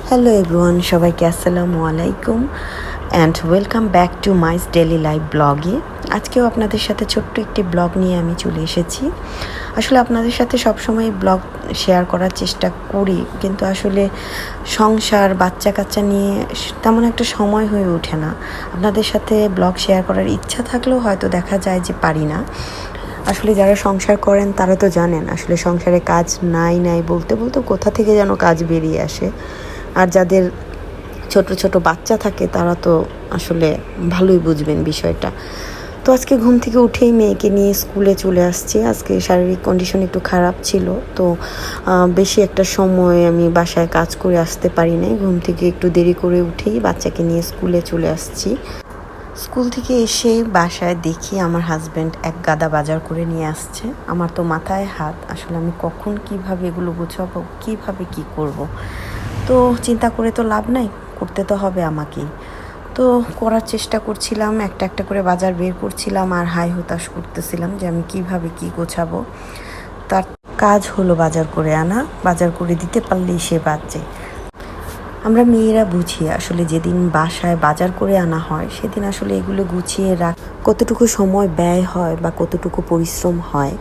Hello everyone, সবাইকে আসসালামু আলাইকুম অ্যান্ড ওয়েলকাম ব্যাক টু মাইস ডেলি লাইফ ব্লগে। আজকেও আপনাদের সাথে ছোট্ট একটি ব্লগ নিয়ে আমি চলে এসেছি। আসলে আপনাদের সাথে সবসময় ব্লগ শেয়ার করার চেষ্টা করি, কিন্তু আসলে সংসার বাচ্চা কাচ্চা নিয়ে তেমন একটা সময় হয়ে ওঠে না। আপনাদের সাথে ব্লগ শেয়ার করার ইচ্ছা থাকলেও হয়তো দেখা যায় যে পারি না। আসলে যারা সংসার করেন তারা তো জানেন আসলে সংসারে কাজ নাই বলতে বলতে কোথা থেকে যেন কাজ বেরিয়ে আসে। আর যাদের ছোট ছোট বাচ্চা থাকে তারা তো আসলে ভালোই বুঝবেন বিষয়টা। তো আজকে ঘুম থেকে উঠেই মেয়েকে নিয়ে স্কুলে চলে আসছি। আজকে শারীরিক কন্ডিশন একটু খারাপ ছিল, তো বেশি একটা সময় আমি বাসায় কাজ করে আসতে পারি নাই। ঘুম থেকে একটু দেরি করে উঠেই বাচ্চাকে নিয়ে স্কুলে চলে আসছি। স্কুল থেকে এসে বাসায় দেখি আমার হাজব্যান্ড এক গাদা বাজার করে নিয়ে আসছে। আমার তো মাথায় হাত, আসলে আমি কখন কিভাবে এগুলো গোছাবো, কিভাবে কি করব। তো চিন্তা করে তো লাভ নাই, করতে তো হবে আমাকেই। তো করার চেষ্টা করছিলাম, একটা একটা করে বাজার বের করছিলাম আর হাই হতাশ করতেছিলাম যে আমি কিভাবে কি গোছাবো। তার কাজ হলো বাজার করে আনা, বাজার করে দিতে পারলেই সে বাজে। আমরা মেয়েরা বুঝি আসলে যেদিন বাসায় বাজার করে আনা হয় সেদিন আসলে এগুলো গুছিয়ে কতটুকু সময় ব্যয় হয় বা কতটুকু পরিশ্রম হয়,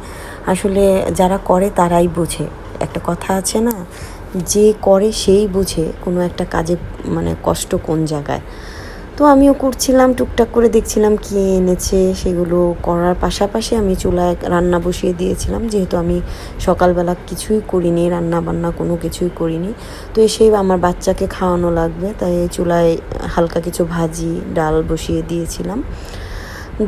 আসলে যারা করে তারাই বোঝে। একটা কথা আছে না, যে করে সেই বুঝে কোনো একটা কাজে কষ্ট কোন জায়গায়। তো আমিও করছিলাম, টুকটাক করে দেখছিলাম কি এনেছে, সেগুলো করার পাশাপাশি আমি চুলায় রান্না বসিয়ে দিয়েছিলাম। যেহেতু আমি সকালবেলা কিছুই করিনি, রান্না বান্না কোনো কিছুই করিনি, তো এসে আমার বাচ্চাকে খাওয়ানো লাগবে, তাই চুলায় হালকা কিছু ভাজি ডাল বসিয়ে দিয়েছিলাম।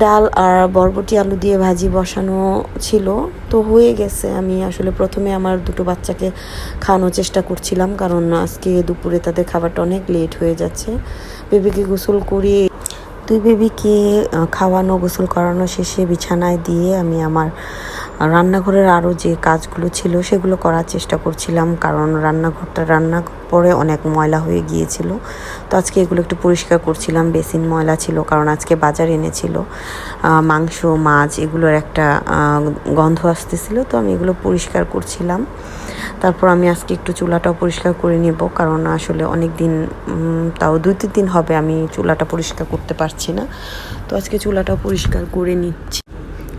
ডাল আর বরবটি আলু দিয়ে ভাজি বসানো ছিল, তো হয়ে গেছে। আমি আসলে প্রথমে আমার দুটো বাচ্চাকে খাওয়ানোর চেষ্টা করছিলাম, কারণ আজকে দুপুরে তাদের খাবারটা অনেক লেট হয়ে যাচ্ছে। বেবিকে গোসল করিয়ে দুই বেবিকে খাওয়ানো গোসল করানো শেষে বিছানায় দিয়ে আমি আমার রান্নাঘরের আরও যে কাজগুলো ছিল সেগুলো করার চেষ্টা করছিলাম, কারণ রান্না পরে অনেক ময়লা হয়ে গিয়েছিল। তো আজকে এগুলো একটু পরিষ্কার করছিলাম। বেসিন ময়লা ছিল কারণ আজকে বাজার এনেছিল মাংস মাছ, এগুলোর একটা গন্ধ আসতেছিল, তো আমি এগুলো পরিষ্কার করছিলাম। তারপর আমি আজকে একটু চুলাটাও পরিষ্কার করে নেব, কারণ আসলে অনেক দিন, তাও 2-3 দিন হবে আমি চুলাটা পরিষ্কার করতে পারছি না। তো আজকে চুলাটাও পরিষ্কার করে নিচ্ছি।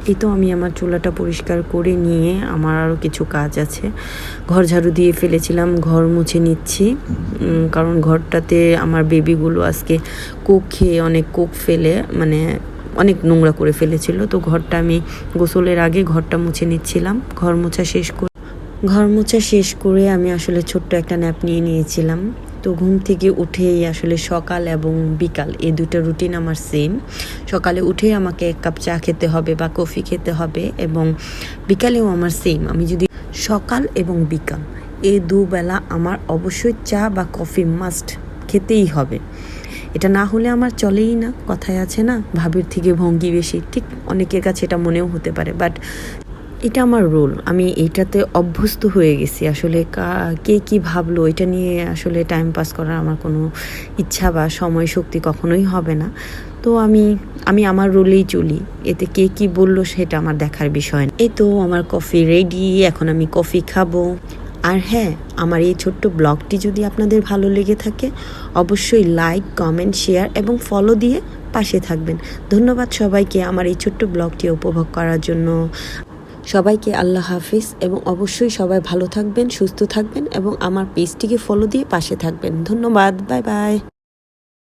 এই তো আমি আমার চুলাটা পরিষ্কার করে নিয়ে আমার আরও কিছু কাজ আছে। ঘর ঝাড়ু দিয়ে ফেলেছিলাম, ঘর মুছে নিচ্ছি, কারণ ঘরটাতে আমার বেবিগুলো আজকে কোক খেয়ে অনেক কোক ফেলে অনেক নোংরা করে ফেলেছিল। তো ঘরটা আমি গোসলের আগে ঘরটা মুছে নিচ্ছিলাম। ঘর মোছা শেষ করে আমি আসলে ছোট্ট একটা ন্যাপ নিয়েছিলাম। তো ঘুম থেকে উঠেই আসলে সকাল এবং বিকাল এই দুটো রুটিন আমার সেম। সকালে উঠেই আমাকে 1 কাপ চা খেতে হবে বা কফি খেতে হবে, এবং বিকালেও আমার সেম। আমি যদি সকাল এবং বিকাল এই দুবেলা আমার অবশ্যই চা বা কফি মাস্ট খেতেই হবে। এটা না হলে আমার চলেই না। কথায় আছে না, ভাবের থেকে ভঙ্গি বেশি, ঠিক অনেকের কাছে এটা মনেও হতে পারে, বাট এটা আমার রোল। আমি এইটাতে অভ্যস্ত হয়ে গেছি। আসলে কে কি ভাবলো এটা নিয়ে আসলে টাইম পাস করার আমার কোনো ইচ্ছা বা সময় শক্তি কখনোই হবে না। তো আমি আমার রোলেই চলি, এতে কে কি বললো সেটা আমার দেখার বিষয় না। এই তো আমার কফি রেডি, এখন আমি কফি খাবো। আর হ্যাঁ, আমার এই ছোট্ট ব্লগটি যদি আপনাদের ভালো লেগে থাকে অবশ্যই লাইক, কমেন্ট, শেয়ার এবং ফলো দিয়ে পাশে থাকবেন। ধন্যবাদ সবাইকে আমার এই ছোট্ট ব্লগটি উপভোগ করার জন্য। সবাইকে আল্লাহ হাফিজ, এবং অবশ্যই সবাই ভালো থাকবেন, সুস্থ থাকবেন এবং আমার পেজটিকে ফলো দিয়ে পাশে থাকবেন। ধন্যবাদ, বাই বাই।